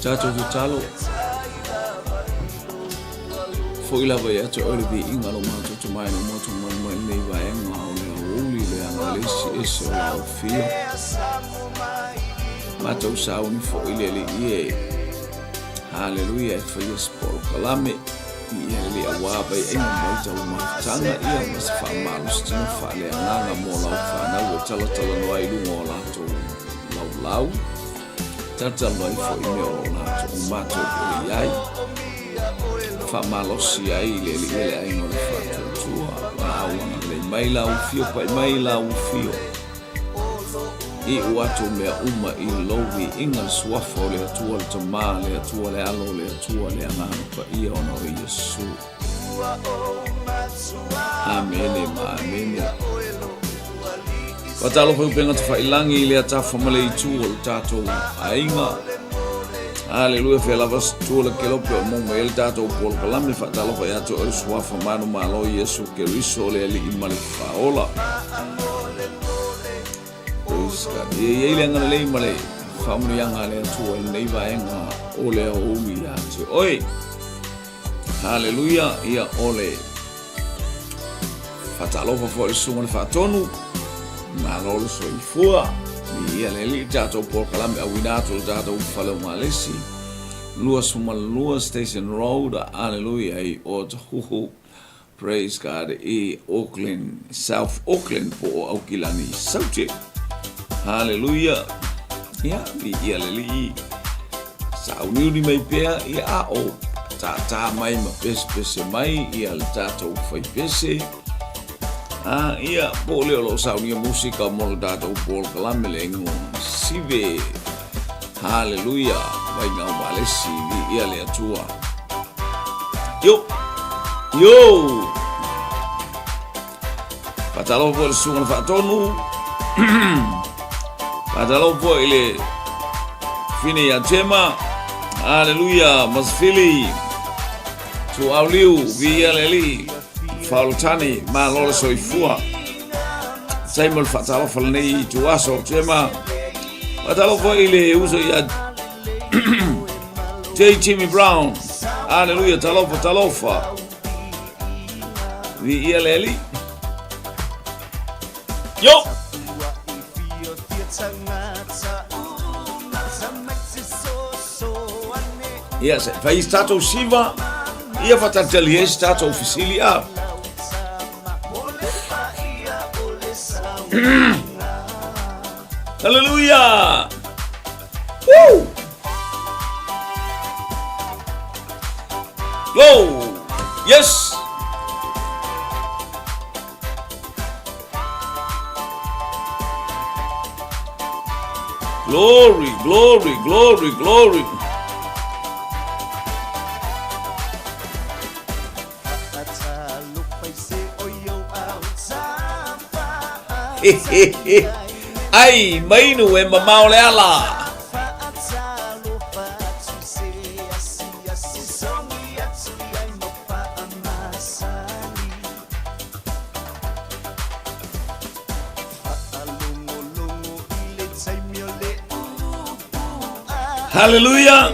Tato tu talo. Foi la vai ato ole bi inga lo mato tu mai no moto mai nei vai nga o le oli le analisi ese o la fio. Mato sa uni foi le ie. Hallelujah for your sport. Kalame ia le awa bai inga mai tau ma tanga ia mas fa malu stino fa le nga mo la fa na o tala tala no ai lu mo la to lau. Tata mai foi me o la to mato le ai. Fa malosi ai le ai no le fa tua au le mai la u fio pa mai la u fio e o ato me uma I lovi inga swafa le tua le tama le tua le alo le tua le ana pa I ona o Yesu amen amen Patalo foi penga te failangi le atafa male I tua le tato ainga Hallelujah fe lava tua le kelope o monga ele tato pol kalame fa talo fa yato o swafa manu malo Yesu Keriso le ali imale faola Ye ile ngana le imale famu yanga le tua le vaenga ole o umi yato oi Hallelujah ia ole fa talo fa fo sunga fa tonu malo le soifua Ia le tato por kalame awinato tato falo malesi luas malua station road hallelujah I o praise God Auckland South Auckland po Aukilani subject hallelujah ia ia le sa uniuni mai pea ia o ta mai ma pese mai ia le tato fai pese ia pole lo saunia musika mo dato pol kalame lengo sive hallelujah vai nga malesi ia le atua yo patalo pol sunga fatonu patalo pol ile fine ya tema hallelujah masfili tu auliu via leli Faltani ma lolo soifua Samuel fatalo falnei tu aso tema fatalo foi ile uso ya Jimmy Brown hallelujah talofa vi eleli yo yes vai stato Shiva ia fatali stato ufficilia Hallelujah! Woo! Go! Yes! Glory, glory, glory, glory. Ai, mainu e mamao le ala. Hallelujah.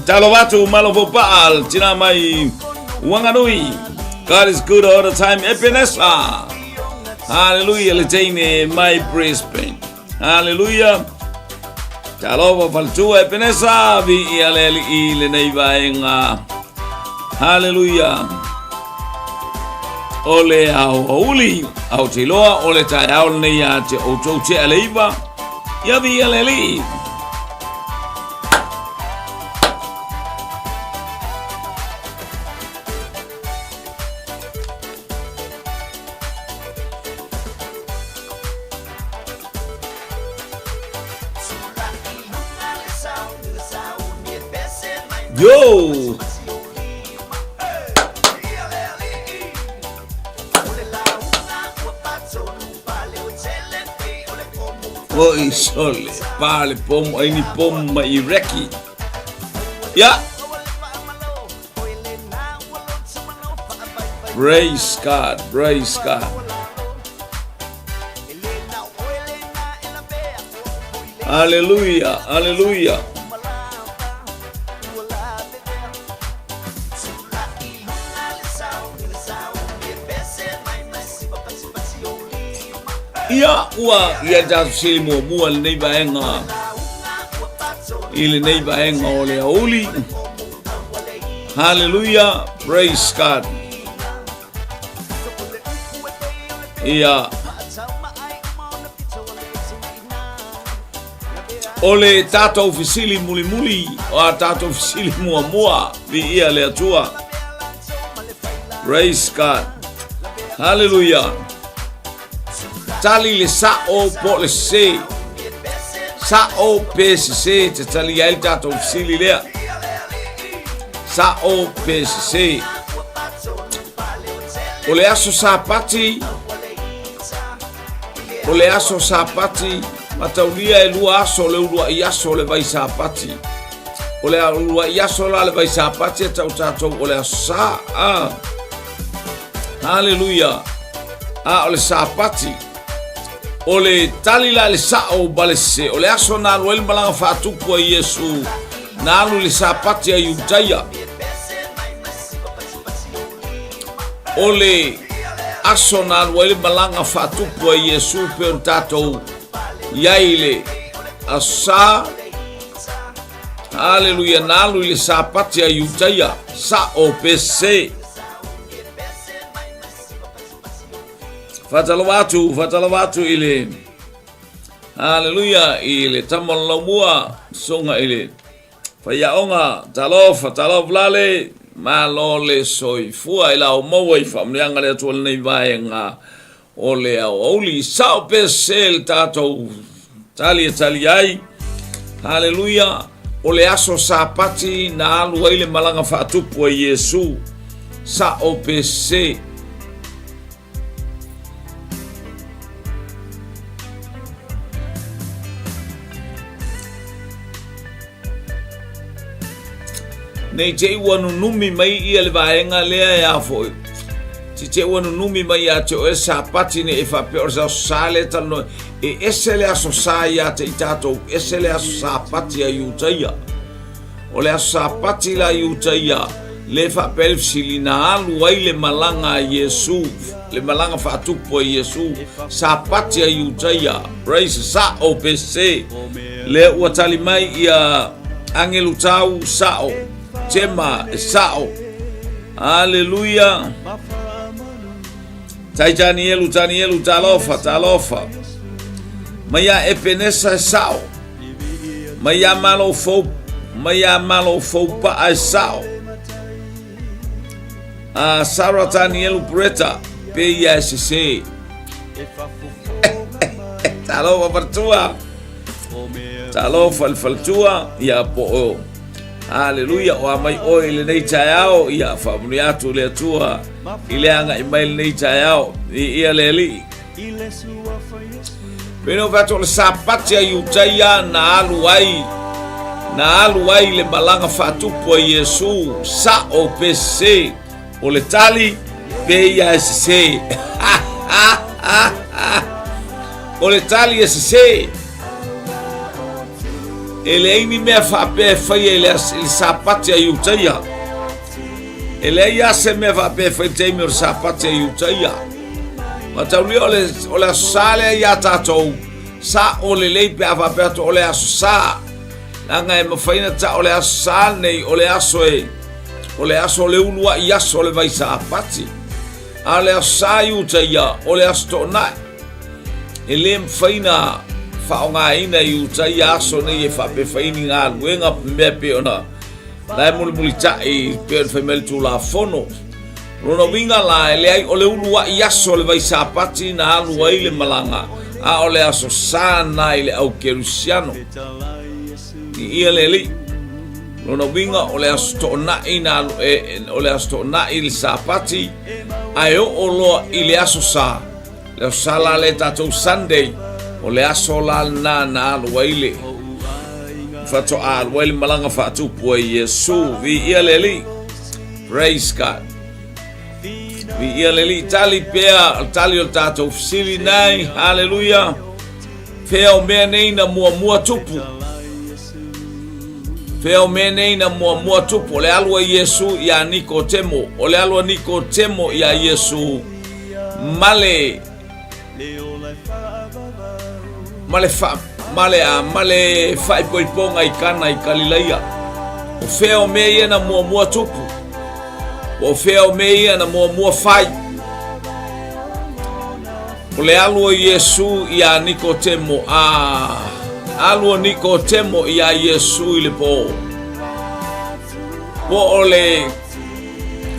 Talawatu malovo paal tina mai wanganui. God is good all the time. Epenesa. Hallelujah. Letene my Brisbane. Hallelujah. Talova faltua epenesa vi ialeli ile neivaenga. Hallelujah. Ole au uli au tiloa ole tai au nei ate o toche aleiva. Ya vi ialeli. Yo! Oi sole, pale pom, ini pom ma ireki. Yeah. Praise God, praise God. Hallelujah, hallelujah. Ia ua ia tatu sili mua le nei vaenga. Ile nei vaenga o le auli. Hallelujah, praise God. Ia ole tato fisili muli o tato fisili mua vi ia le atua. Praise God. Hallelujah. Tali le sao po le se. Sao PSC te tali ai tato fisili lea. Sao PSC. Ole aso sapati. Ole aso sapati. Mataulia e lua aso le ulua i aso le vai sapati. Ole a ulua i aso la le vai sapati e tau tatou ole aso sa. Hallelujah. Ole sapati. Ole tali la le sao balese. Ole aso na luel malanga fatupu a Yesu. Na alu le sapati a Yutaya. Ole aso na luel malanga fatupu a Yesu pe tatou. Yaile asa. Hallelujah. Nalu ile sapati ya Yutaya sa OPC. Fatalawatu ile. Hallelujah. Ile tamalomua songa ile. Fayaonga talof lale malole soifua ila omoa ifamlianga le tuol nei vaenga. Ole auli sao pesel tato tali ai. Hallelujah. Ole aso sapati na alu ile malanga fatupu a Yesu sa OPC. Nei te wanu numi mai ia le vaenga lea ya foi. Te wanu numi mai ya te o sapati ne e fape o sa sale talo e esele aso sa ya te itato esele aso sapati ya Yutaya. Ole aso sapati la Yutaya le fape silina alu ai le malanga Yesu le malanga fatupu Yesu sapati ya Yutaya. Praise sa OPC le watali mai ya angelu tau sao tema sao. Hallelujah. Tanielu talofa. Maya epenesa sao. Maya malo fo pa sao. Sarah Tanielu Breta PSC. Talofa partua. Talofa faltua ya po. Hallelujah. O mai oile nei tayao ia familiatu le tua ile anga email nei tayao ia leli. Pero vato le sapati a Yutaya na aluai le malanga fatupu a Yesu sa OPC o le tali PSC. O le tali SC. Ele ai me fape fai ele sapati a Yutaya. Ele ia se me fape fai te me sapati a Yutaya. Matauli ole sale ya tatou sa ole leipe fape to ole asa. Langa e mafaina ta ole asa nei ole aso le ulua iaso le vai sapati. Ale asa Yutaya ole astona. Ele mfaina faonga ina Yutaya aso nei e fape faini ngā luenga mepe ona. Lai muli tai pe femel tu la fono. Rona winga la ele ai ole ulua iaso le vai sapati na alu ai le malanga. A ole aso sana ile au kerusiano. Ni ia leli. Rona winga ole aso na ina ole aso na il sapati. Ayo olo ile aso sa. Le sala le tatou Sunday. Ole aso la na alu ai fato alu ai malanga fatupu a Yesu vi ia leli. Praise God. Vi ia leli tali pea tali o tatou fisili nai. Hallelujah. Fea o mea nei na mua tupu. Fea o mea nei na mua tupu. O le alua Yesu ia Nikodemo. O le alua Nikodemo ia Yesu. Male fai poiponga I kana I Galileia. O fea o mea ia na mua tupu. O fea o mea ia na mua fai. O le alua Yesu ia Nikodemo alua Nikodemo ia Yesu I le po. Po o le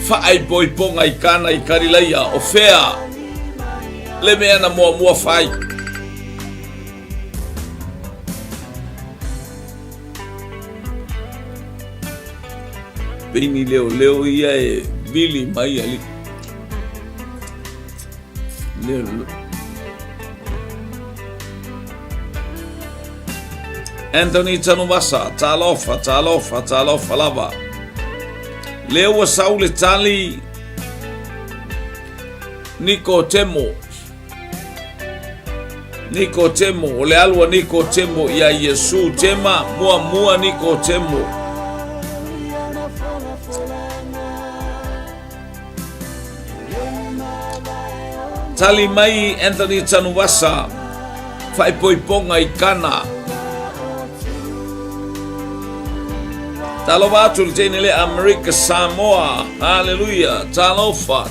fai poiponga I kana I Galileia. O fea le mea na mua fai. Pini leo ia e vili mai ali. Leo. Anthony Tanuvasa, talofa lava. Leo wa saule tali Nikodemo, o le alua Nikodemo ia Yesu tema mua Nikodemo. Tali mai Anthony Tanuvasa fai poiponga I kana. Talofa atu le teine le Amerika Samoa. Hallelujah. Talofa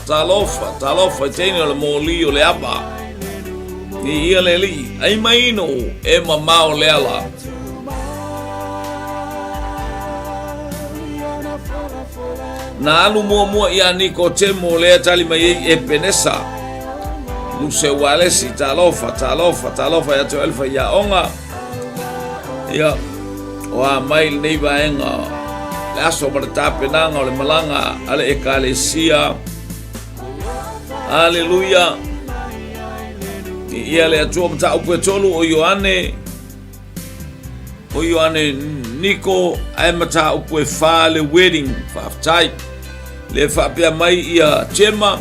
teine le moli o le aba. Ni ia le li. Ai maino e mamao le ala. Na alu mua ia Nikodemo le tali mai e penesa. Luse walesi talofa ya to alfa ya onga. Ya. Wa mai nei vaenga. Laso bertape nanga ole malanga ale ekalesia. Hallelujah. Ia le atua mta upetolu o Yohane Niko ai mta upe fa le wedding fa tai. Le fa pia mai ia chema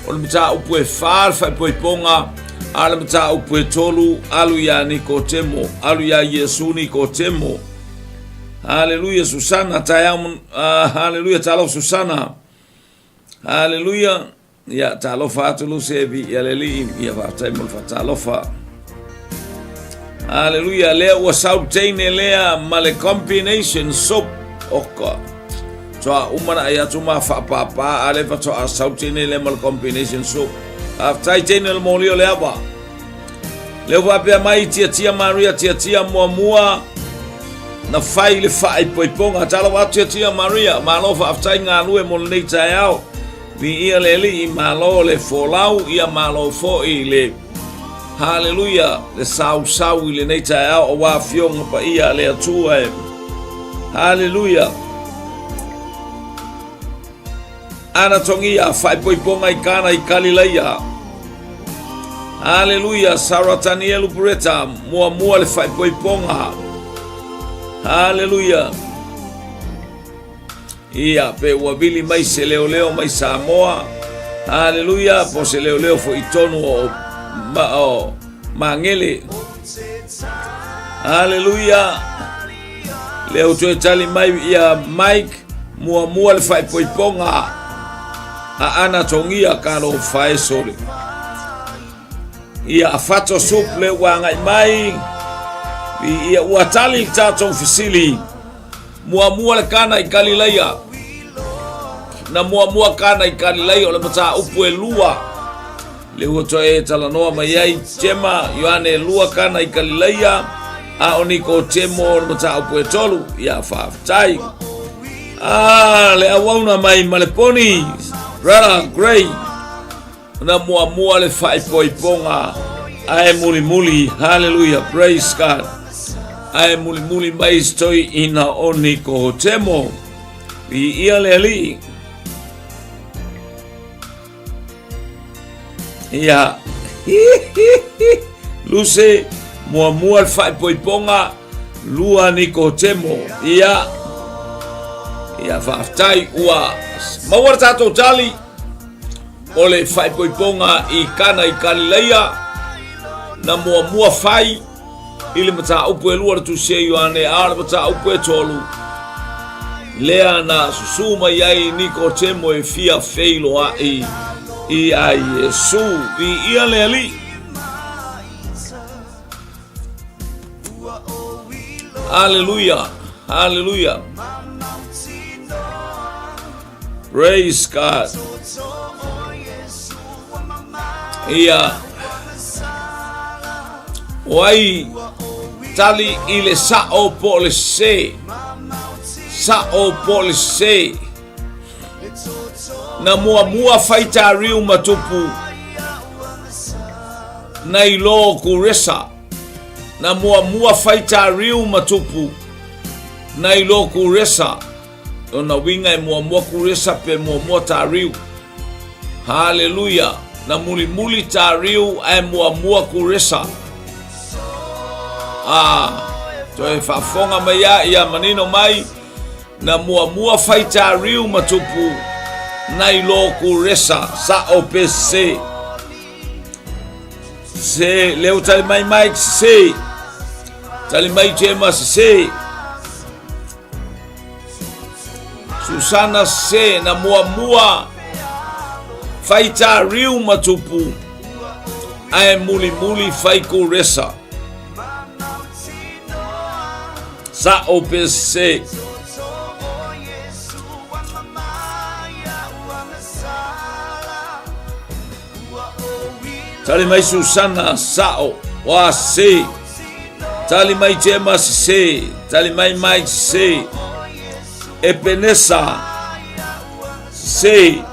o mta upe fa poiponga ala mta upetolu alu ya Nikodemo alu ya Yesu Nikodemo. Hallelujah Susana tayam hallelujah talo Susana. Hallelujah ya talo fatulu sebi ya leli ya fatay talofa. Hallelujah lea wa sautene lea male combination soap oka. So umana ayatuma fa papa ale fa so sautene le mal combination soap. After tene molio lea ba. Leva pe mai tia Maria tia mua na fai le fai poiponga tala watu tia Maria malofa aftai ngā lue mo nei tai au vi ia le li malo le folau ia malo fo I le hallelujah le sau I le nei tai au o wa fionga pa ia le atua e hallelujah ana tongia fai poiponga I kana I Galileia hallelujah Saratanielu Breta mua le fai poiponga. Hallelujah. Ia pe wabili mai se leo mai Samoa. Hallelujah. Po se leo fo itonu o mangele. Hallelujah. Leo tue tali mai ia Mike mua le fai poiponga. Ana tongia kalo fai sole. Ia afato suple wanga mai. Ia watali tato fisili mua le kana I Galileia na mua kana I Galileia o le mata upu e lua le hoto e talanoa mai ai tema Yohane lua kana I Galileia a o Nikodemo o le mata upu e tolu ia faaftai le awauna mai maleponi brother Gray na mua le fai poiponga ai muli hallelujah praise God. Ai muli mai stoi ina o Nikodemo I ia le ali ia luse mua fai poiponga lua Nikodemo ia faaftai ua mawar tato tali ole fai poiponga I kana I Galileia na mua fai Ili mata upu e lua tu se Ioane ala mata upu e tolu. Lea na susuma iai Nikodemo e fia feilo ai I a Yesu I ia le ali. Hallelujah. Hallelujah. Praise God. Ia wai tali ile sao polise na mua faita riu matupu na ilo kuresa na mua faita riu matupu na ilo kuresa ona winga mua kuresa pe mua tariu. Hallelujah. Na muli tariu ai mua kuresa. Toi fafonga maya ia manino mai na mua faita riu matupu na ilo kuresa sa opese se leo tali mai se tali mai tema se Susana se na mua faita riu matupu ai muli fai kuresa sa opese tali mai Susana sao wa se tali mai tema se tali mai se Ebenesa se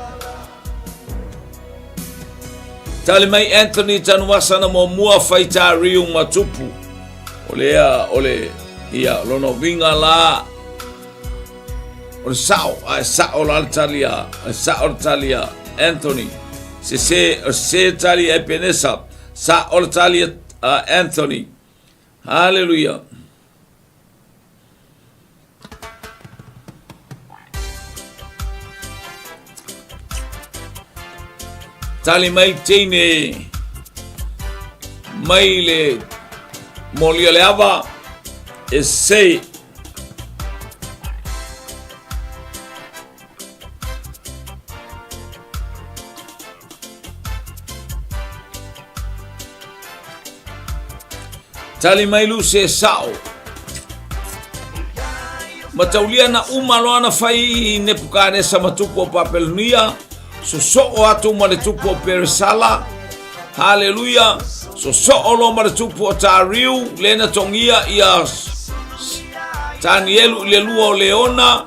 tali mai Anthony tanuasa na mua faita riu matupu ole ia lono vinga la ole sao la talia Anthony se tali Ebenesa sao talia Anthony. Hallelujah. Tali mai tine mai le molia le ava e se tali mai lu se sao mataulia na umaloana fai nepukane sa matupo papelunia so atu male tupo peresala. Hallelujah. So lo male tupo tariu lena tongia ia Tanielu lelua leona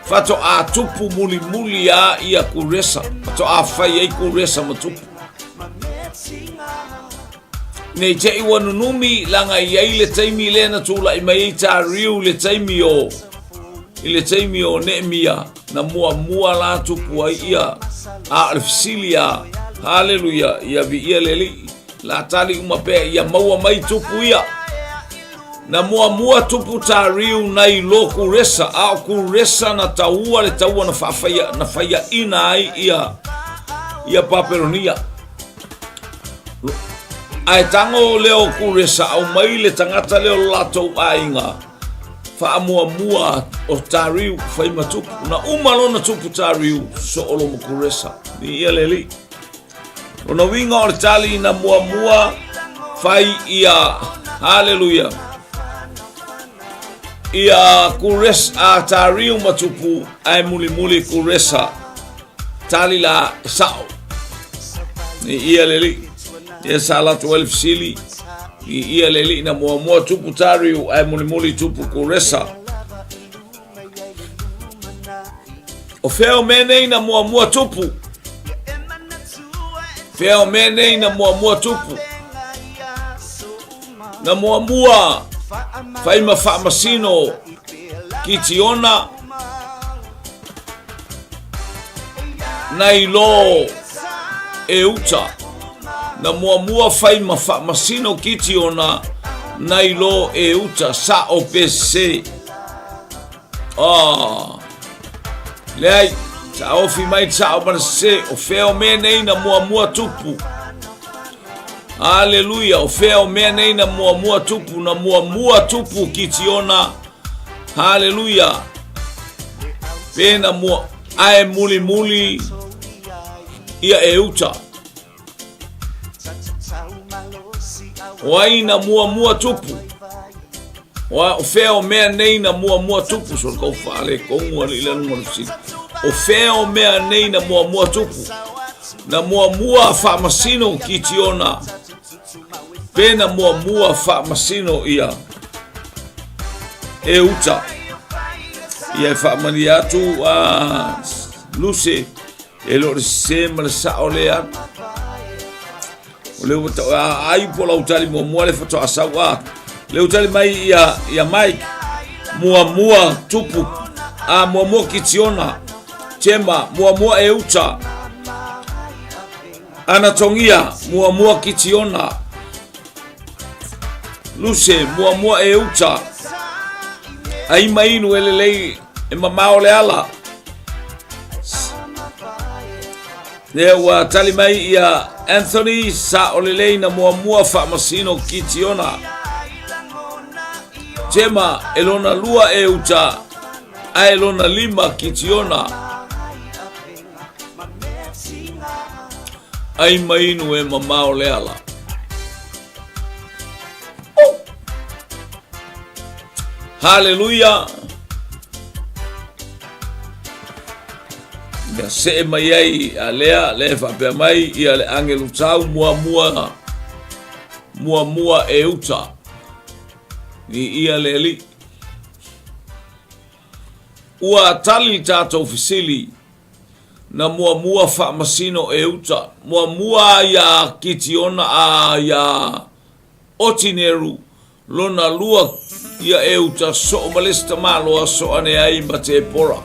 fato a tupu muli ya ia kuresa fato a fai ai kuresa matupu ne te iwa nunumi langa iai le taimi lena tula imai tariu le taimi o Nehemia na mua la tupu ai ia 𝚜𝚑𝚎 Hallelujah. Ia vi ia leli la tali umape ia maua mai tupu ia na mua tupu tariu na ilo kuresa kuresa na taua le taua na faia ina ai ia paperonia ai tango leo kuresa au mai le tangata leo lato ainga fa mua o tariu fai matupu na umalona tupu tariu so olo kuresa ni ia leli ona winga o tali na mua fai ia. Hallelujah. Ia kuresa tariu matupu ai muli kuresa tali la sao ni ia leli ia salatu 𝚜𝚑𝚎 ia leli na mua tupu tariu ai muli tupu kuresa o feo mene na mua tupu feo mene na mua tupu na mua fai masino kitiona na ilo euta na mua fai masino kitiona na ilo euta sa opese lei sa ofi mai sa o se o feo mene na mua tupu Haleluia, o fea o mea nei na mua tupu, na mua tupu ki tiona. Haleluia. Pena mua ae muli ia e uta. Waina mua tupu. O fea o mea nei na mua tupu. So kau whaale kongu ali ila nunga. O fea o mea nei na mua tupu. Na mua whamasino ki tiona. Pena mua whamasino ia e uta. Ia whamani atu luse e lore se mara sao lea. O leo wata ai pola utali mua le whato asawa. Leo utali mai ia Mike mua tupu. Mua ki tiona. Tema mua e uta. Ana tongia mua ki tiona. Luse mua e uta. Ai mainu elelei e mamao le ala. Lea tali mai ia Anthony sa olelei na mua whamasino ki tiona. Tema elona lua e uta. A elona lima ki tiona. Ai mainu e mamao le ala. Haleluia. Ya se mai ai alea le fa pe mai ia le angelu tau mua e uta. Ni ia le li. Ua tali tato fisili na mua whamasino e uta. Mua ya kitiona a ya otineru. Lona lua ia e uta so malesta malo so ane ai mate pora.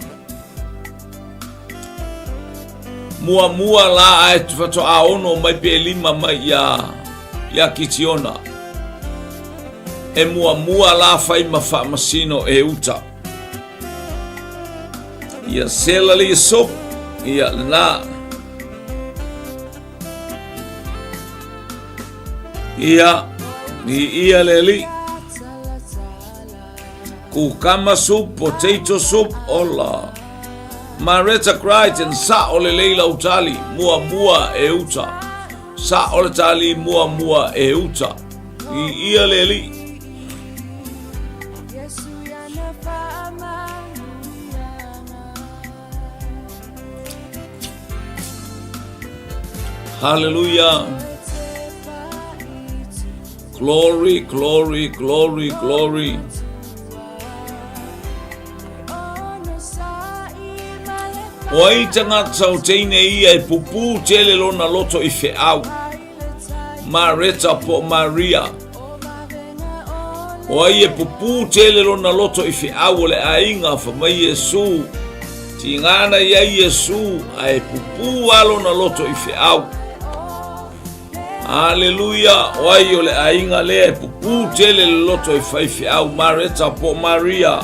Mua la ai tufato a ono mai pe lima mai ya kitiona. E mua la fai masino e uta. Ia sela li so ia na. Ia leli. Kukama soup, potato soup, ola. Mareta Crichton sa ole leila utali, mua e uta. Sa ole tali mua e uta. Ia leli. Hallelujah. Glory. Oi tanga tau teine ia e pupu tele lona loto i feau. Mareta po Maria. Oi e pupu tele lona loto i feau le ainga fa mai Yesu. Tingana ia Yesu ai pupu alona loto i feau. Hallelujah. Oi ole ainga le e pupu tele loto i feau. Mareta po Maria.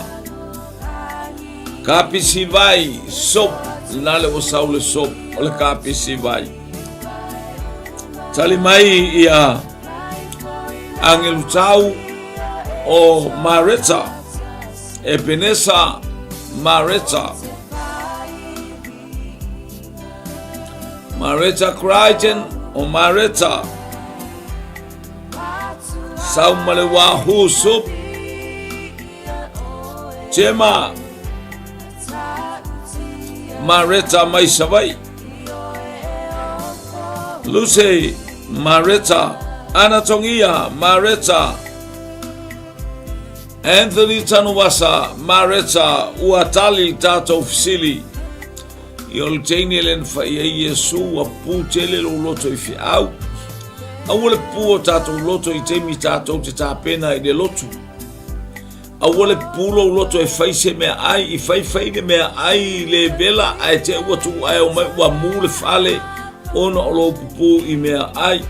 Kapisi vai sop. Nale o saule sop ole kapisi vai. Tali mai ia angelu tau o Mareta e Penesa Mareta Crichton o Mareta sau male wahu sop Tema Mareta mai savai. Lucy Mareta Anatongia Mareta Anthony Tanuwasa Mareta Uatali tato fisili. Yol elen fa Yesu a pu tele lo loto ifi au. Awole pu tato loto itemi tato te tapena i de lotu. Awole pulo loto e faise me ai I fai de me ai le bela ai te watu ai o mai wa mule fale ono lo pu I me ai.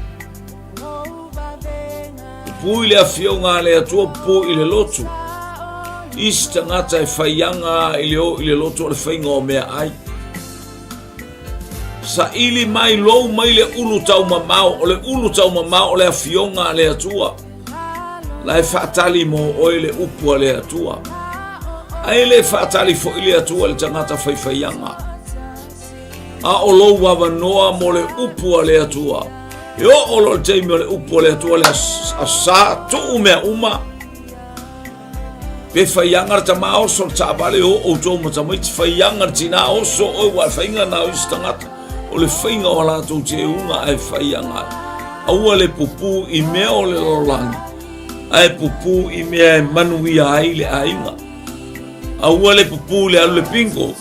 Pu ile afio ngale atu pu ile lotu. Ista ngata e faianga ile lotu le fai ngo me ai. sa ili mai lou mai le ulu tau mamao, o le ulu tau mamao o le afionga le atua. Lai whaatali mo oi le upua le atua. Ai le whaatali fo ili atua le tangata whaiwhaianga. A o lou wawa noa mo le upua le atua. E o lo le teimi o le upua le atua le a sa tu mea uma. Pe whaianga ta maoso le taabale o tau matamaiti whaianga tina oso oi wa whainga na o istangata. O le whainga o la tau te unga ai whaianga. Aua le pupu I mea o le lorangi. Ai pupu I mea e manuia ai le ainga. Aua le pupu le alu le pingo.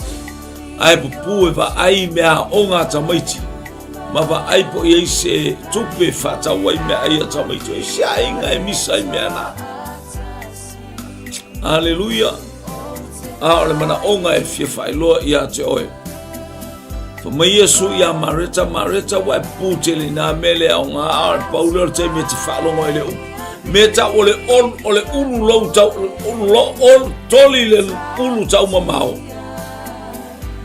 Ai pupu e va ai mea o ngā tamaiti. Ma va ai po I se tupe whata wai mea ai a tamaiti. E se ainga e misa I mea na. Hallelujah. A ole mana onga e fia whailoa I a te oe. Fa mai Yesu I a mareta wai pūtele nā mele au ngā aare pauleo te me te whalonga I le upu. Meta ole ulu lau tau, ulu toli le ulu tau mamao.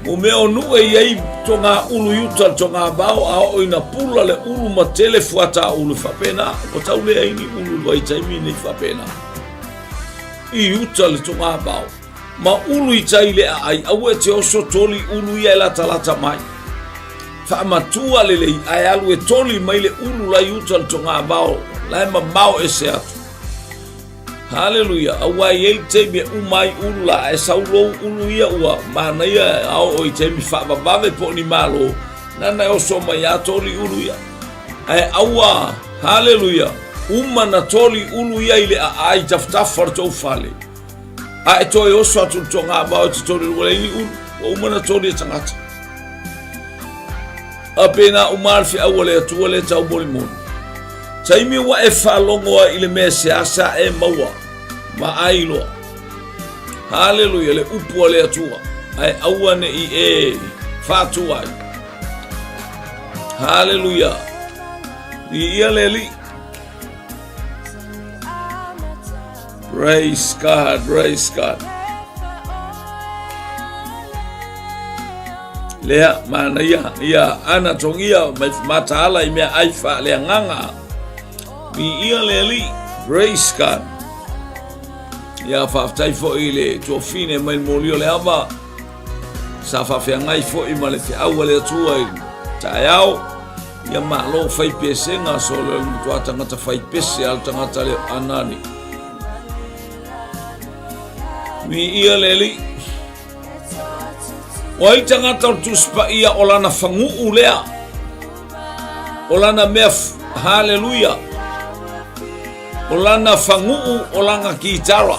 Mo mea nu e iei to ngā ulu yuta to ngā bao a o ina pula le ulu ma tele fuata ulu whapena. O tau le aini ulu lua I taimi nei whapena. I yuta le to ngā bao. Ma ulu I tai le ai, au e te oso toli ulu ia la talata mai. Whaamatua le lei, ai alu e toli mai le ulu la yuta le to ngā bao. Lai mamao e se atu. Hallelujah. Awai ei te me umai ulu la e saulou ulu ia ua. Mana ia au o I te mi whaababave po ni malo. Nana o so mai a toli ulu ia. Ai aua. Hallelujah. Umana toli ulu ia ile a ai taftafar tau fale. A e toi oso atu tonga bao te toli ulu ini ulu. O umana toli e tangata. A pena umarfi awale atua le tau boli monu. Taimi wa e whalongoa I le mea se asa e maua. Ma ailoa. Hallelujah. Le upua le atua. Ai awane I e whatua ai. Hallelujah. I ia le li. Praise God. Praise God. Lea mana ia ana tongia mataala I mea aifa lea nganga. Mi ia le li, praise God. Ia whaftai fo I le tuafine mai molio le ava. Sa whawhiangai fo I ma le te aua le atua I tae au. Ia malo whaipese ngā so le mutua tangata whaipese al tangata le anani. Mi ia le li. Wai tangata o tuspa ia o lana whangu lea. O lana mea hallelujah. O lana whangu o lana kitara.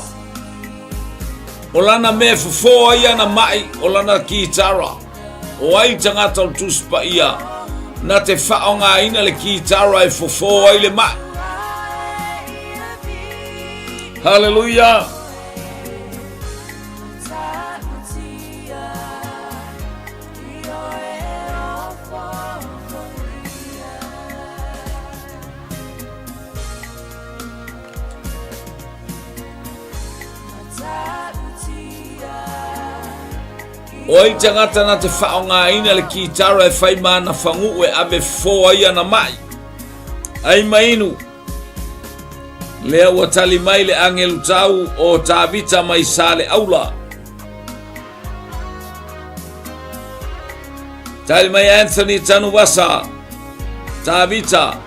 O lana mea fufoa ia na mai o lana kitara. O ai tangata o tuspa ia. Na te whao ngā ina le kitara e fufoa I le mai. Hallelujah. Oi tangata na te whao ngā ina le kitara e whai mana whangu e ave foa ia na mai. Ai mainu. Lea ua tali mai le angelu tau o tāvita mai sa le aula. Tali mai Anthony Tanuwasa, tāvita,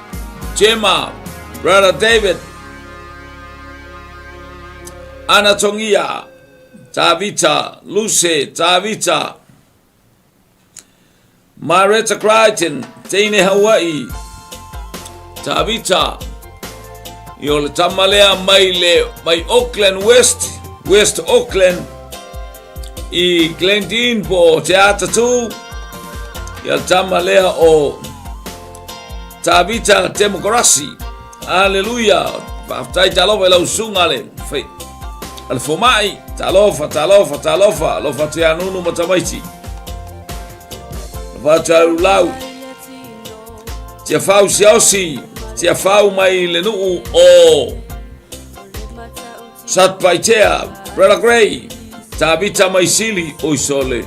Gemma, Brother David, Ana Tongia, Tāvita, Lucy, Tāvita, Maretta Crichton, Teine Hawaii, Tāvita, I le tamalea mai Auckland West Auckland, I Glendine po te atatu, I le tamalea o Tāvita Temokarasi, Hallelujah, whaftai talofa lau sunga le, al fomai, talofa, lofa te anunu matamaiti. Lofa te lau, te whau siausi, te whau mai le nuu o 𝚟𝚒𝚘𝚎, Brother Gray, Tāvita mai sili o isole.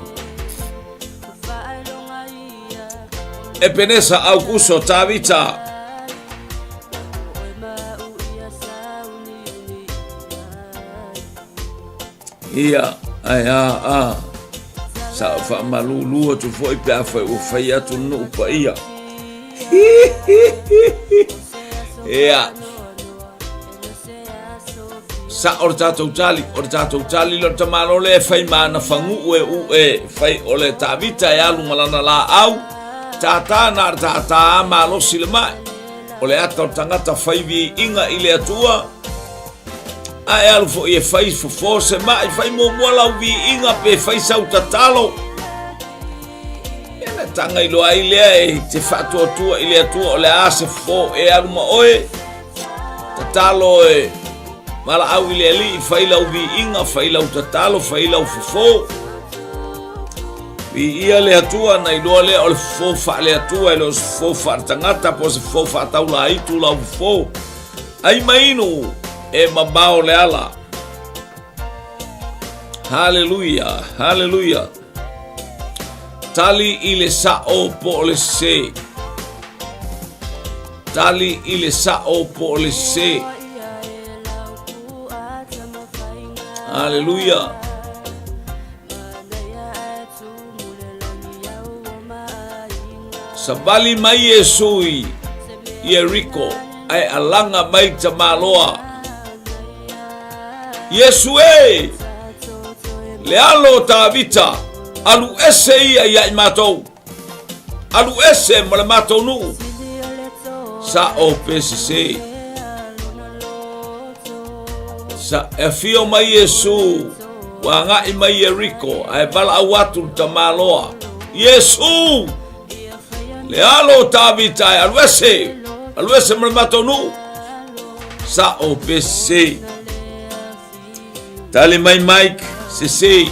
e penesa au kuso tawita. Ia ai sa fa malulu tu foi pe fa o fai atu no pa ia. Ia sa ortato tali lo tamalo le fai mana fangu e fai ole tavita e alu malana la au tata na tata malo silma ole ata tangata fai vi inga ile atua ai alu fo e fai fo forse ma fai mo la vi inga pe fai sau tatalo ena tanga ilo ai le te fatu tua ile atua ole ase fo e alu ma oe tatalo e mala au ile ali faila uvi inga faila utatalo faila ufofo vi ia le atua na ilo le o fo fa le atua lo fo fa tangata po se fo fa taula itu la ufo ai mainu e mamao le ala. Hallelujah tali ile sao po le se tali ile sao po le se. Hallelujah. Sabali mai Yesui Jericho ai alanga mai tamaloa. Yesue lealo tavita alu ese ia matou. Alu ese mo le matou nu. Sa o PCC. Sa e fio mai Yesu wanga i mai Jericho ai bala awatu tamaloa. Yesu lealo tavita aluese mrematonu sa OPC tali mai Mike CC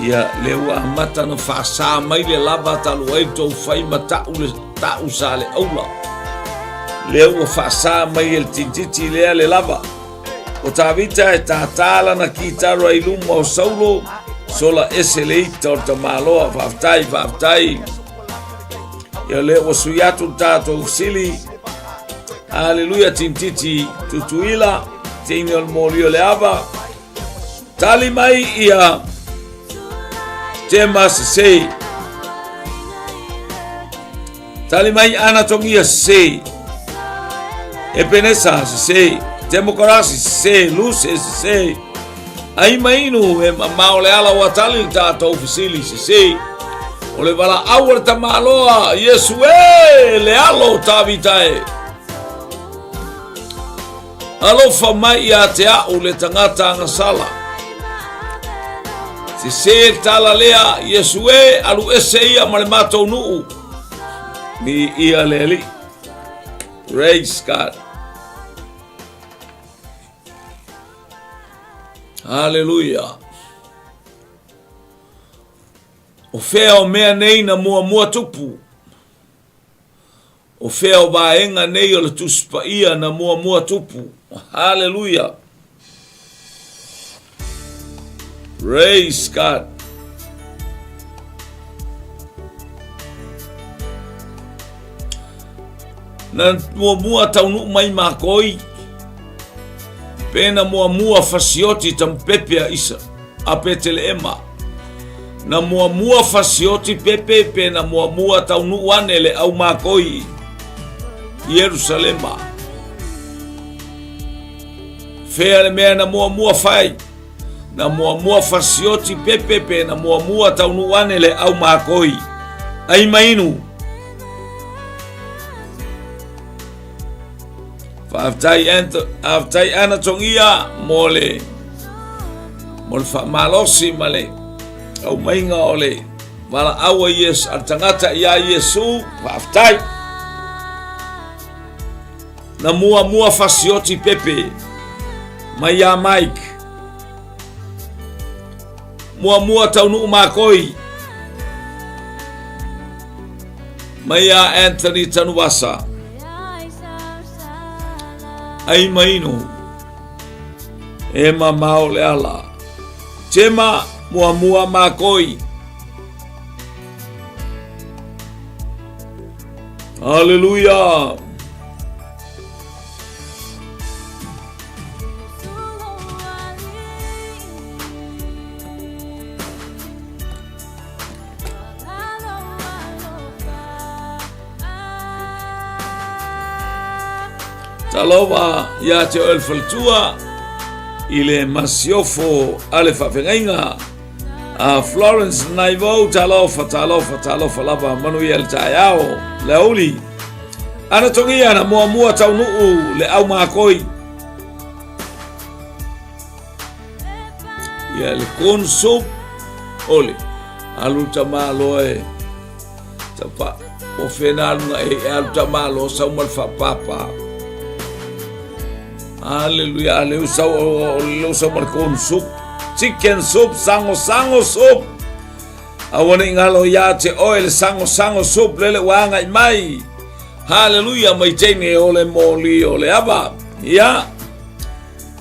ia leua mata no fasa mai le lava talu ai to fai mata ta usale aula leua fasa mai el tintiti le lava o tavita e tatala na kitaro ai lumo o saulo sola eseleita o tamaloa faftai ia leua suyatu tato usili haleluya tintiti tutuila tini ol molio leava tali mai ia temas se tali mai anatomia se e penesa se democracy se luces se ai mainu e mamao le ala watali tato ofisili se o le vala awar tamaloa Yesu le alo tavitae alo famai ya te au le tangata ngasala se tala lea Yesue alu eseia malemato nuu ni ia leli. Praise God. Hallelujah. O fea o mea nei na mua tupu. O fea o vaenga nei o le tuspa ia na mua tupu. Hallelujah. Praise God. Na mua taunu mai makoi. Pena mua fasioti tampepea isa. Apetele ema. Na mua fasioti pepe pena mua taunu wanele au makoi. Yerusalema. Fea le mea na mua fai. Na mua fasioti pepe na mua taunu wanele au makoi ai mainu aftai anatongia mole fa malosi male au mainga ole wala awa yes altangata ya Yesu aftai na mua fasioti pepe maya Mike mua taunu makoi Maya Anthony Tanubasa ai maino e mamao le ala tema mua makoi. Hallelujah. Talowa ya te 𝚜𝚘𝚙𝚢𝚘𝚑 ile masiofo ale whawhengainga a Florence Naivou talofa lava Manuel Taiao leoli ana tongia na mua taunuu le au makoi ya le konsup oli alu tamaloe tapa ofenalunga alu tamalo saumal papa. Hallelujah, aleu sau marcon soup, chicken soup, sango soup. Awane ngalo ya te oil sango soup lele wanga mai. Hallelujah, mai tene ole moli ole aba. Ya.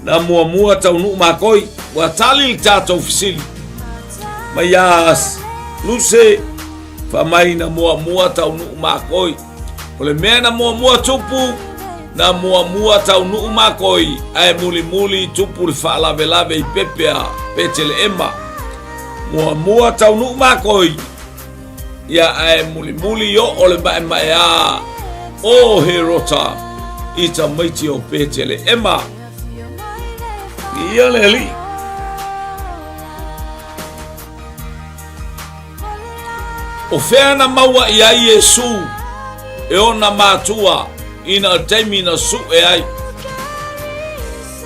Na mua taunu makoi wa talil tato ofisili. Mayas luce fa mai na mua taunu makoi. Ole mena mua tupu. Na mua taunu makoi ai muli tupu le whaalave I pepea petele ema mua taunu makoi ia ai muli yo ole mai a o herota ita maiti o petele ema ia leli o fea na maua ia Yesu e ona matua ina taimi na su ai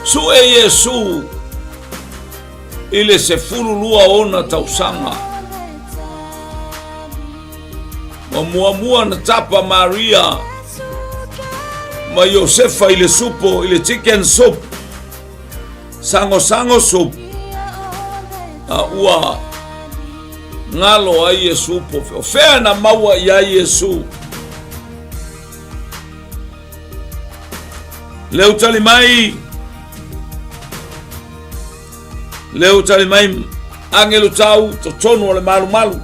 su Yesu ile se fululua ona tausanga mua na tapa Maria ma Yosefa ile supo ile chicken soup sango soup a ua ngalo ai Yesu po fea na maua ya Yesu leu tali mai angelu tau totono le malu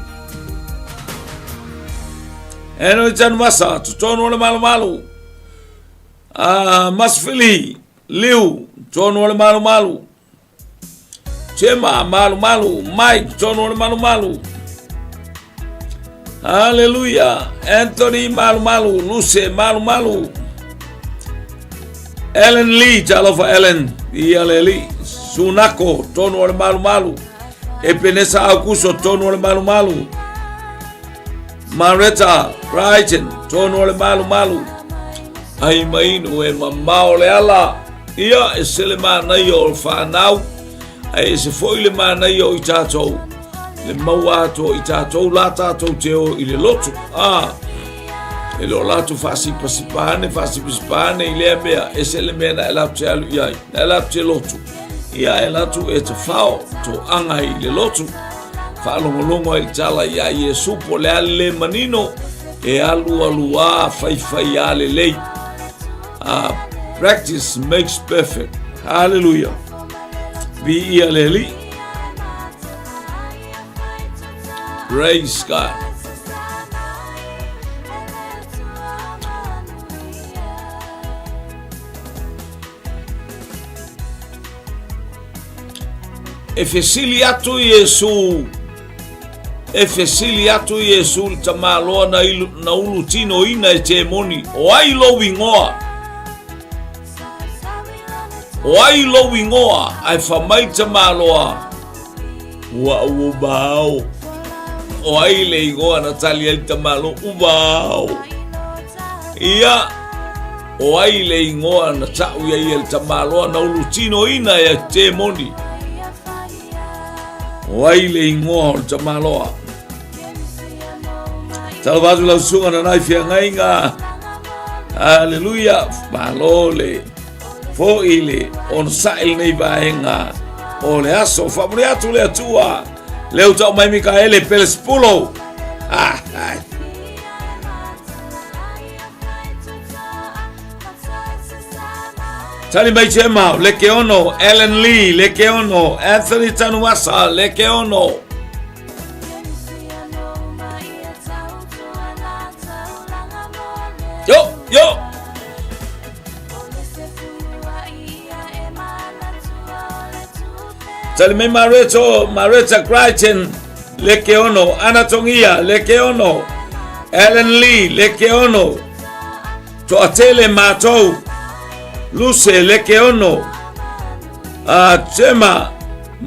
eno itanu masa totono le malu masfili liu totono le malu chema malu Mike totono le malu hallelujah Anthony malu Luce malu Ellen Lee talofa Ellen Lee Sunako tono ole malu Epenesa Augusto tono ole malu Mareta Brighton tono ole malu ai maino e mamao le ala ia e sele mana yo whanau ai se foi le mana yo I tatou le maua to I tatou la tatou teo I le lotu e lo lato fasipane ile mea e se le mea na e lato alu iai na e lato lotu ia e lato e te whao to anga I le lotu whaalongolongo I tala ia Yesu po le ale manino e alu fai ale lei practice makes perfect hallelujah be ia leli praise God. Efesili atu Yesu tamaloa na ulu tino ina e te moni o ai lo wingoa ai whamai tamaloa ua ubao o ai le ingoa na tali ali tamalo ubao ia o ai le ingoa na tau ia ili tamaloa na ulu tino ina e te moni waile ingoa o tamaloa talvatu lau sunga na naifia ngainga hallelujah malole fo ile on sail nei vaenga o le aso famuri atu le atua leu tau mai Mikaele Pelespulo Tali mai chema le keono Ellen Lee le keono Anthony Tanuasa le keono yo Tali mai Marita Crichton le keono Anatongia le keono Ellen Lee le keono to atele matou Luce le keono Chema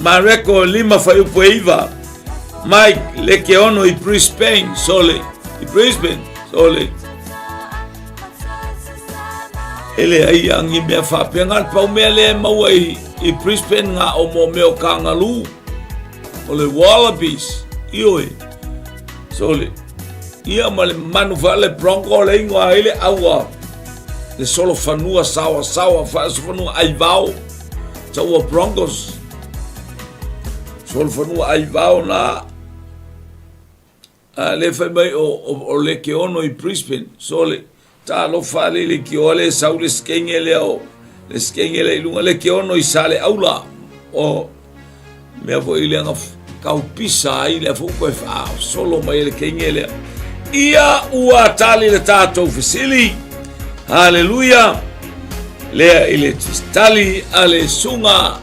Mareko Lima Fayupueiva Mike le keono I Brisbane sole ele ai angi mea whapenga pau mea le maua I Brisbane ngā o mo meo kangalu o le Wallabies ioe sole ia ma le manu le Bronco le ingoa ele aua le solo fanua sawa fa fanua ai vao taua Broncos solo fanua ai vao na le fai mai o le keono I Brisbane sole ta lo fa le keole sau le skenge le o le skenge le lunga le keono I sale aula o mea vo ile nga kau pisa ai le fu ko fa solo mai le kenge le ia ua tali le tatou fasili Haleluya lea ile tali ale sunga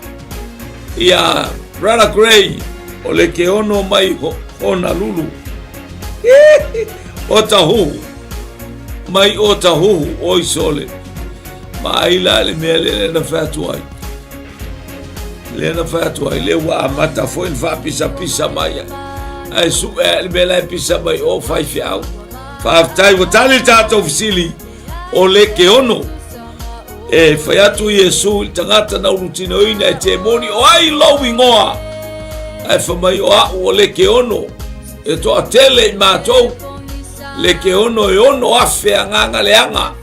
ia Brother Gray o le keono mai Honolulu o tahu oi sole mai la le mele na fatuai le wa mata foi fa pisa mai ai su le bela pisa mai o fai fiau fa tai o tali tatou fasili o le keono e fai atu Yesu tangata na urutino ina e te moni o ai lowi ngoa ai whamai o le keono e to a tele I mātou le keono e ono afe a nganga le anga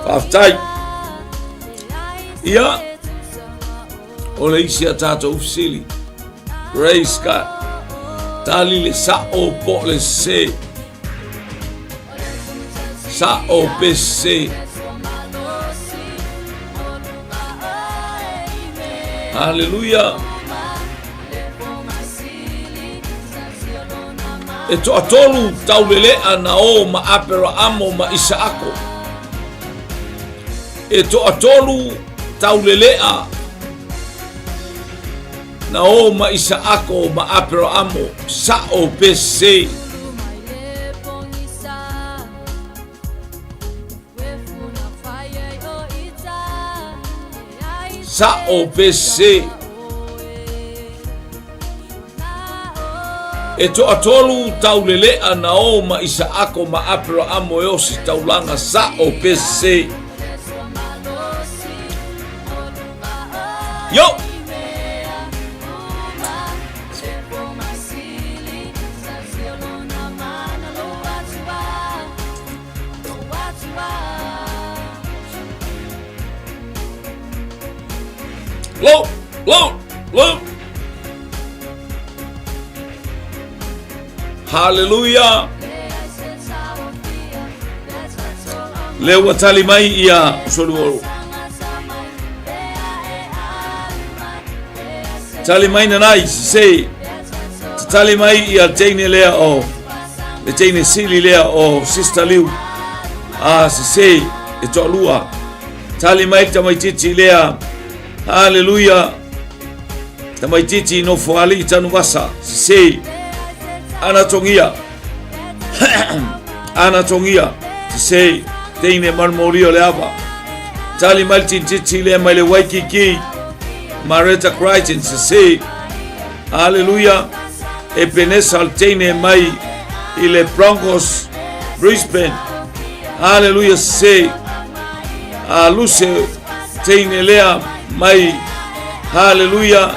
whaftai ia o le isi a tātou ufisili praise God tali le sa o po le se sa o pese Hallelujah e to atolu taulele ana o ma apero amo ma Isaako e to atolu taulele a na o ma Isaako ma apero amo sa o pese sa o pese e to atolu taulele ana o ma Isaako ma apero amo e o si taulanga sa o pese yo Low. Hallelujah. Lewa tali mai ia solo. Tali mai na nai se. Tali mai ia teine lea o. Le teine sili lea o Sister Liu. Se e to lua. Tali mai tamai titi lea. Hallelujah. Tamai titi no foali tanu wasa. Se Anatongia se teine marmorio le ava tali mal titi le mai le Waikiki Marita Crichton se hallelujah e penesa teine mai ile Broncos Brisbane hallelujah se a luce teine lea mai hallelujah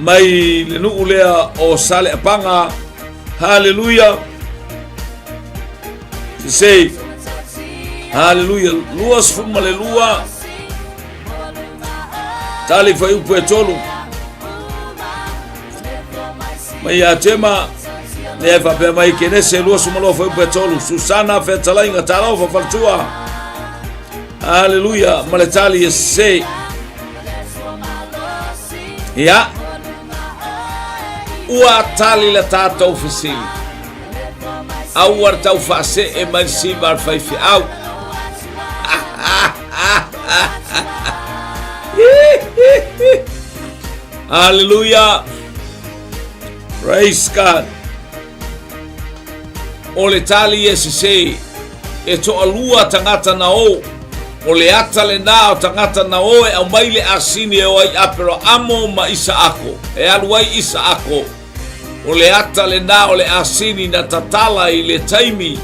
mai le nuu lea o sale apanga hallelujah se hallelujah luas fuma le lua tali fai upu e tolu mai a tema ne fa pe mai kenese luas fuma lo fai upu e tolu Susana fe talai nga talo fa faltua Haleluya. Maletali ese. Ya. Ua tali la tātou fisili. Au ar tau whase e mai si mar whaifi au. Hallelujah. Praise God. O le tali e se e to alua tangata na o. O le ata le nā o tangata na o e au maile asini e o ai apero amo ma isa ako. E aluai isa ako. O le ata le nā o le asini na tatala i le taimi.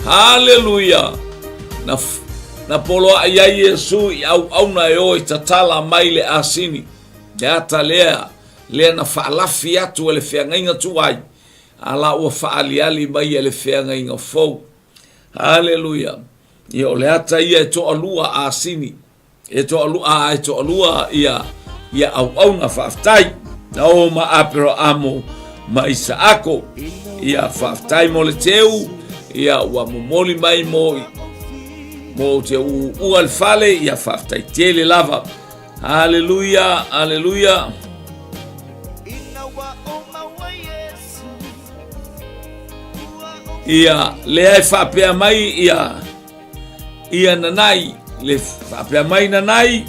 Hallelujah. Na polo ai ai Yesu i au na e o i tatala mai le asini. Le ata lea na whaalafi atu e le whiangainga tuai. Ala ua whaaliali mai e le whiangainga fau. Hallelujah. Ia o le ata ia e to alua asini. E to alua ia au na whaaftai. Na o ma apero amo ma isa ako. Ia whaaftai mo le teu. Ia ua momoli mai mo te ua le fale. Ia whaaftai tele lava. Hallelujah. Hallelujah. Ia le ai whaapea mai ia nanai le whaapea mai nanai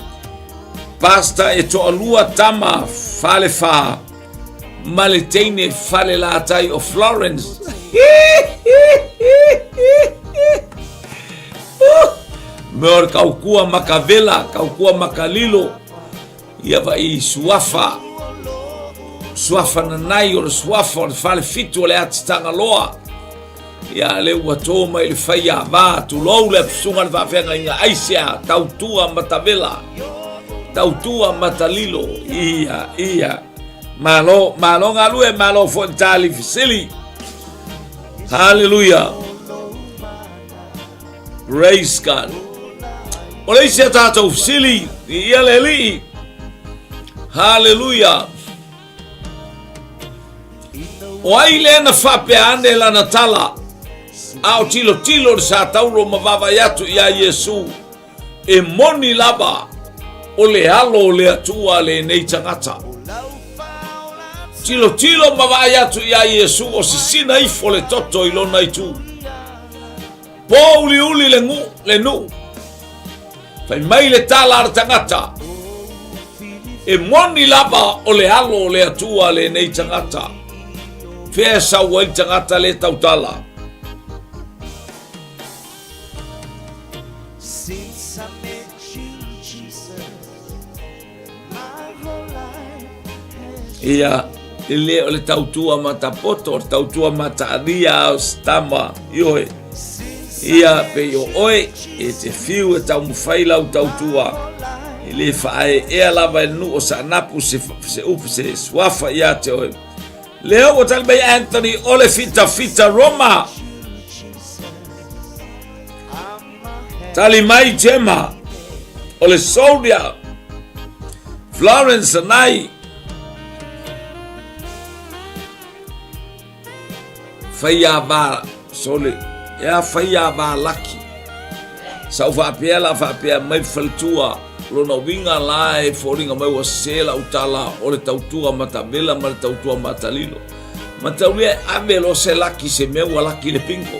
pasta e to alua tama fale fa male teine fale latai o Florence meor kaukua makavela kaukua makalilo ia vai suafa nanai o suafa o fale fitu le atitanga loa. Ya le wato mai le faia va tu lo le sunga va fenga inga aisia tautua matavela tautua matalilo ia malo ngalue malo fontali fisili. Hallelujah. Praise God. Ole sia tato fisili ia leli. Hallelujah. O ai le na fape ande la natala. Au tilo sa tauro mavava yatu ya Yesu e moni laba o le halo o le atua le nei tangata tilo mavava yatu ya Yesu o sisina ifo le toto ilona itu po uli le nu fai mai le tala ar tangata e moni laba o le halo o le atua le nei tangata fea sa wai tangata le tautala. Ia ele o le tautua matapoto o tautua mataaria o stama ioe ia pe yo oe e te fiu e tau mwhaila o tautua ele whae ea lava nu o sa napu se upu se swafa ia te oe leo o tali mai Anthony ole fita Roma tali mai Gemma ole Sonia Florence anai Faya ba sole ya faya ba laki sau fa pia mai faltua lo no winga lai foringa mai wa sela utala o le tautua matabela ma le tautua matalilo mataulia ave lo se laki se me wa laki le pinko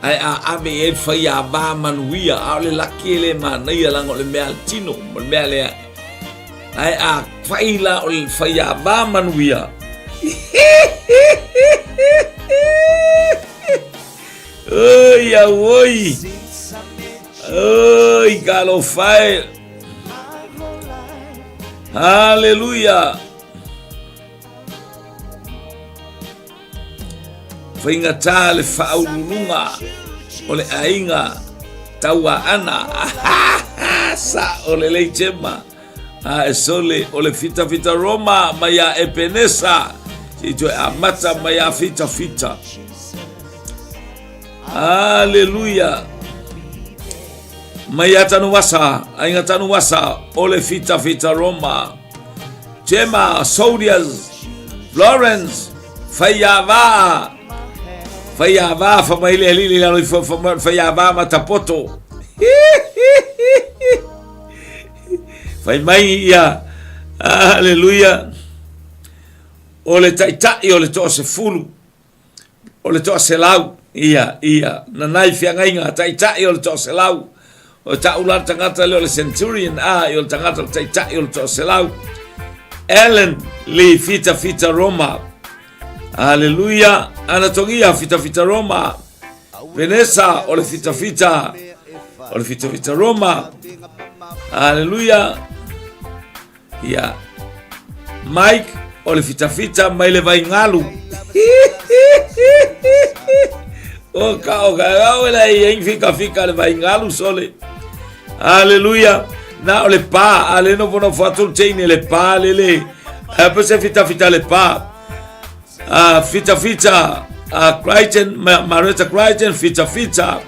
ai ave e faya ba manuia a le laki le manaia lango le me altino me le ai faila o le faya ba manuia oi oi oi galo fai. Hallelujah. Fainga tale faulunga ole ainga taua ana sa ole le Gemma sole ole fita Roma maya epenesa ito amata maya fita. Hallelujah. Maya tanuwasa ainga tanuwasa ole fita Roma Gemma Sodias Florence Fayava família lili la fayava matapoto Fai mai ia haleluia o le taitai o le toa se fulu o le toa se lau ia na nai fiangainga taitai o le toa se lau o taula tangata le centurion o le tangata taitai o le toa se lau Ellen li fita Roma haleluia ana tongia fita Roma Vanessa o le fita Roma haleluia ia Mike o le fita mai le vai ngalu o ka la ia fika le vai ngalu sole haleluia na o le pa ale no vono fatul chain le pa le apa se fita le pa fita Crichton Marita Crichton fita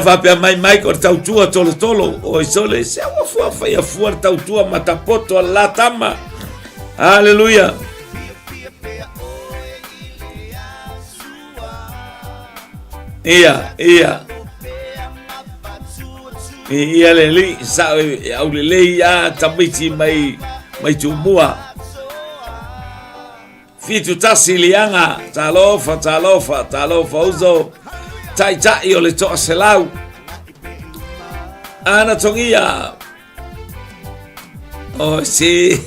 va pe mai Mike o tautua tolo o sole se wa fua tautua matapoto la tama haleluia ia le sa au le ia tamiti mai tumua fitu tasilianga talofa uzo tai o le toa se lau ana tongia o si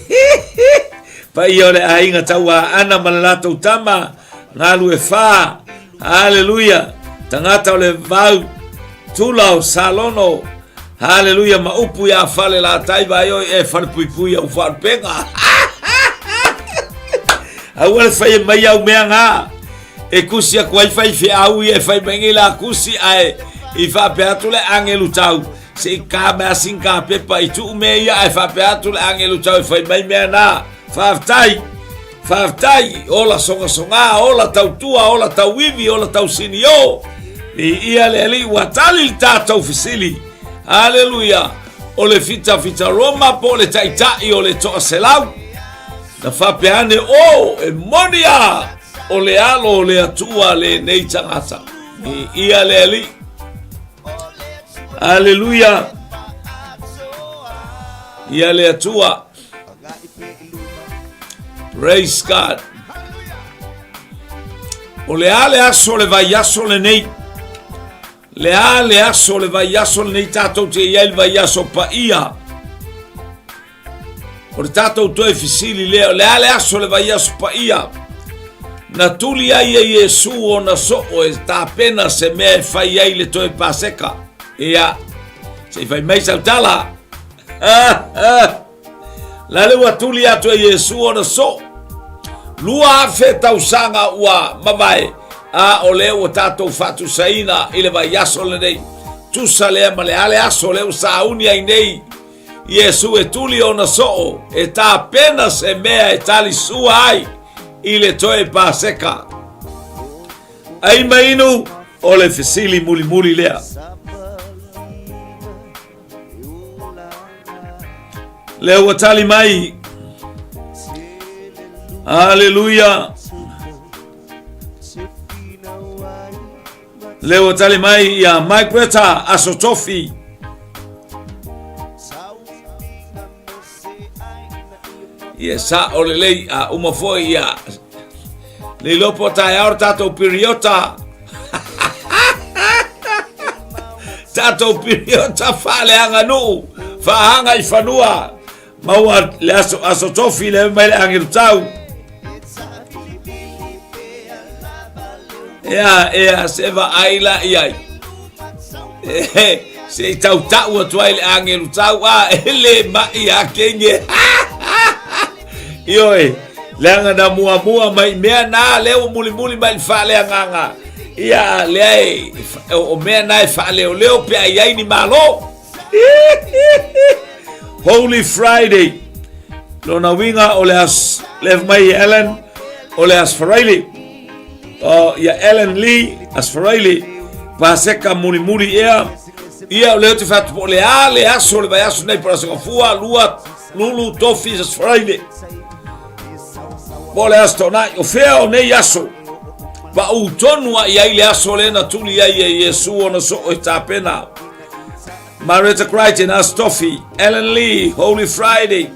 pa i le ainga taua ana malalato utama ngalu fa haleluia tangata o le vau tulau salono haleluia maupu ya fale la taiva yo farpui au farpenga awal fai mai au meanga e kusi a kwai fai fi au e fai mengila kusi ai I fa peatule angelu tau se ka ma sinka pepa I tu me ia e fa peatule angelu tau fai mai me na faftai ola songa ola tautua ola tauivi ola tausinio I ia le ali watali tata fisili haleluia o le fita Roma po le taitai o le toa selau na fa peane o e monia o le alo o le atua le nei tangata ia le ali haleluia ia le atua praise God o le ale aso le vai aso le nei le ale aso le vai aso le nei tatou te ia il vai aso pa ia o le tatou toe fisili leo le ale aso le vai aso pa ia na tuli ai e Yesu o na so o e ta pena se me fai ai le toe paseka ia se fai mai sautala la le watuli atu e Yesu o na so lua fe tausanga ua mavai o leo o tatou fatu saina ile vai aso le nei tu sale ma le ale aso leo sauni ai nei Yesu e tuli o na so e ta pena se mea e tali sua ai ile toe paseka ai mainu o le fisili muli lea leo watali mai haleluia leo watali mai ya Maikweta asotofi Yesa olelei uma foi ya le lopo tai or tato periota tato periota fale anga nu fa hanga I fanua maua le aso tofi le mai angel tau ya seva aila iai se tau tuai angel tau ele ma ia kenge Ioi, leanga na mua mai mea na leo muli mai fale nganga. Ia lei o mea na fale o leo pe ai ni malo. Holy Friday. Lona winga o leas lev mai Ellen o leas Faraili. O ya Ellen Lee as Faraili paseka muli ia. Ia o leo te fatu po le aso le vai aso nei para se fua lulu tofi as Faraili. Bole astona o feo nei aso ba utonua ia ile aso le na tuli ia Yesu ona so o tapena Marita Crichton, Astofi, Ellen Lee, Holy Friday,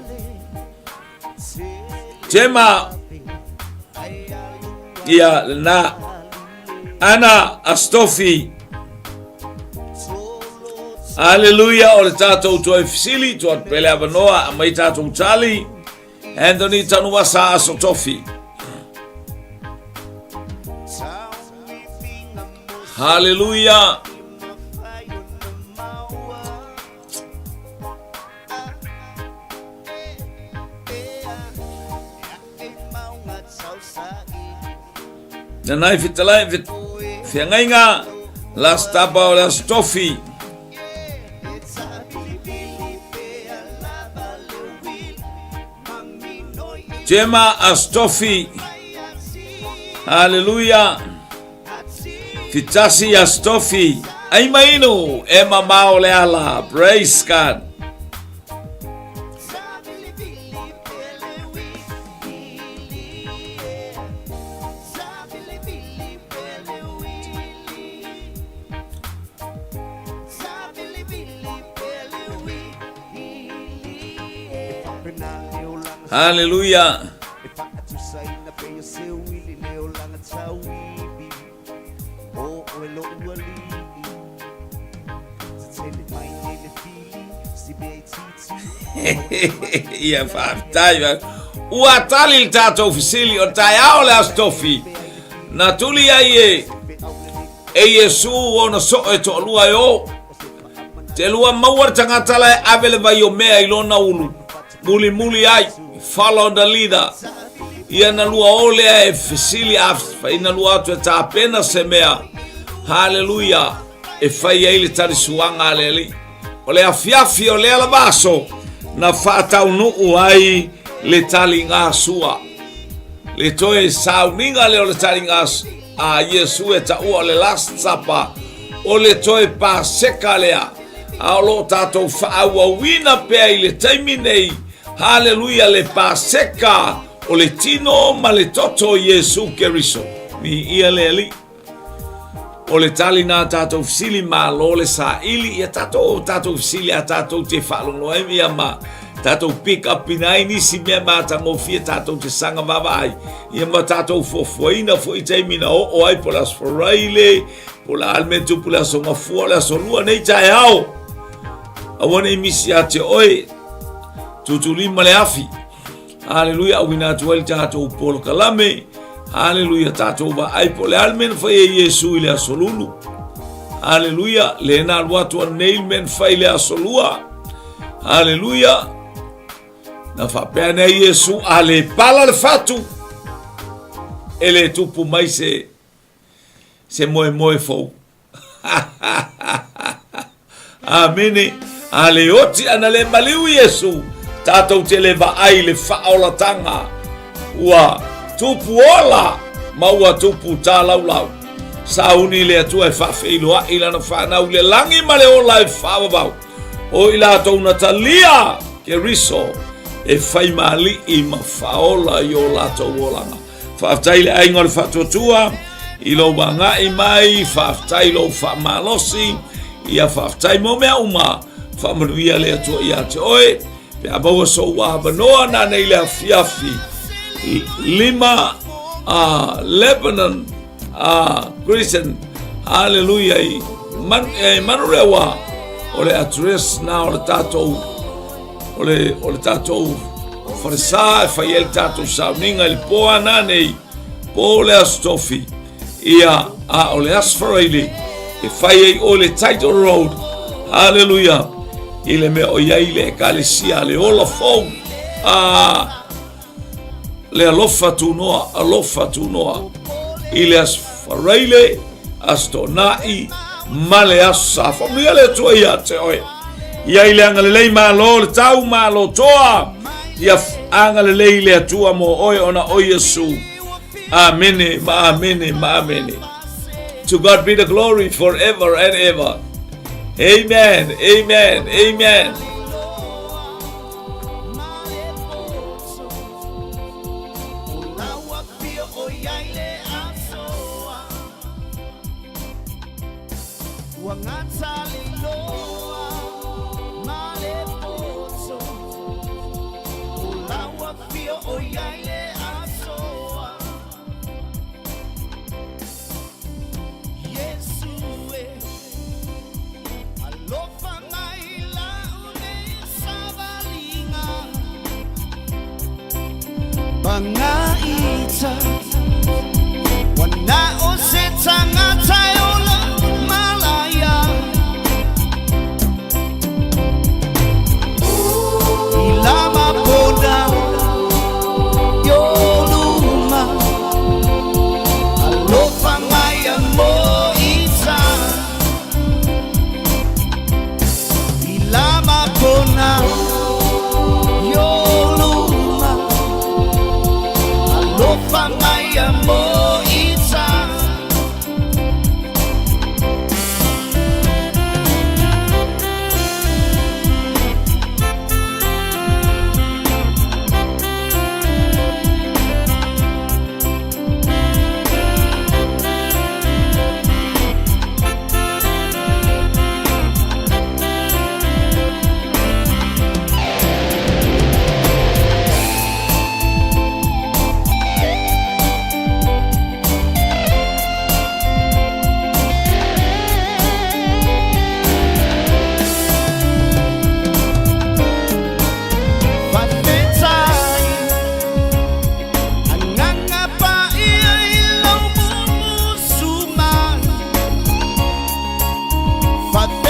Gemma, na Anna Astofi. Hallelujah, o le tātou toi fisili, toi pele avanoa, a mai tātou tali, Anthony Tanuasa Asotofi. Hallelujah. Nanai fitalai fit fiangainga las tapa o las tofi. Gemma Astofi. Hallelujah. Fitasi Astofi. Aimainu Emma Maoleala. Praise God. Hallelujah. Yeah, 5 times. Uatali tato ofisili o tayao la stofi. Natuli ye. E Yesu ona so e to lua yo. Te lua mawar tangatala avele vai o mea ilona ulu. Muli ai. Follow the leader. Ia na lua ole e fisili afa ina lua tu ta pena semea. Hallelujah. E fai ele tari suanga leli. Ole afiafi ole ala baso. Na fata unu uai le tali ngā sua. Le toe sauninga le o le tali ngā a Yesu e ta ua le last supper. O le toe pa seka lea. A lo tatou whaaua wina pea i le taimi nei. Hallelujah, le paseka o le tino ma le toto Yesu Keriso. Mi ia le ali. O le tali na tatou fisili ma lo le sa ili. Ia tatou fisili a tatou te whalongo e mia ma. Tatou pick up ina inisi mea ma tangofia tatou te sanga vavai. Ia ma tatou fofuaina fo i taimina o ai po las foraile. Po la almentu po la songa fua la solua nei tae hao. Awane imisi a te oe. Tutulima le afi. Hallelujah, wina tuel tatou polo kalame. Hallelujah, tatou va ai po le almen fa Yesu ile asolulu. Hallelujah, le na watu nail men fa ile asolua. Hallelujah. Na fa pena Yesu ale pala le fatu. Ele tupu mai se moe fo. Amene. Ale oti anale maliu Yesu. Tatou te leva ai le whaola tanga. Ua tupu ola. Maua tupu tā laulau. Sauni le atua e whawheiloa ila na whanau le langi ma le ola e whawabau. O ila tau na talia ke riso. E whai mali i ma whaola i o lato olanga. Whaftai le aingo le whatotua. Ilo wanga i mai. Whaftai lo whamalosi. Ia whaftai mo mea uma. Whamanuia le atua i ate oe. Pe abaua so ua banoa na nei le afiafi. Lima Lebanon Christian. Hallelujah. Manurewa. O le address na o le tatou. O le tatou. Farisa e fai el tatou sauninga il poa na nei. Po le astofi. Ia o le asfaraili. E fai ei o le title road. Hallelujah. Ile me o iai le kalesia le ola fou. Le alofa tu noa. Ile asfaraile astonai male asa. Famia le tua ia te oe. Ia ile anga le lei malo le tau malo toa. Ia anga le lei le atua mo oe ona o Yesu. Amene, ma amene. To God be the glory forever and ever. Amen. mga ita wanao se tanga tayo lang malaya ilama po na yoluma alo pangayan mo ita ilama po na pangayan mo isa but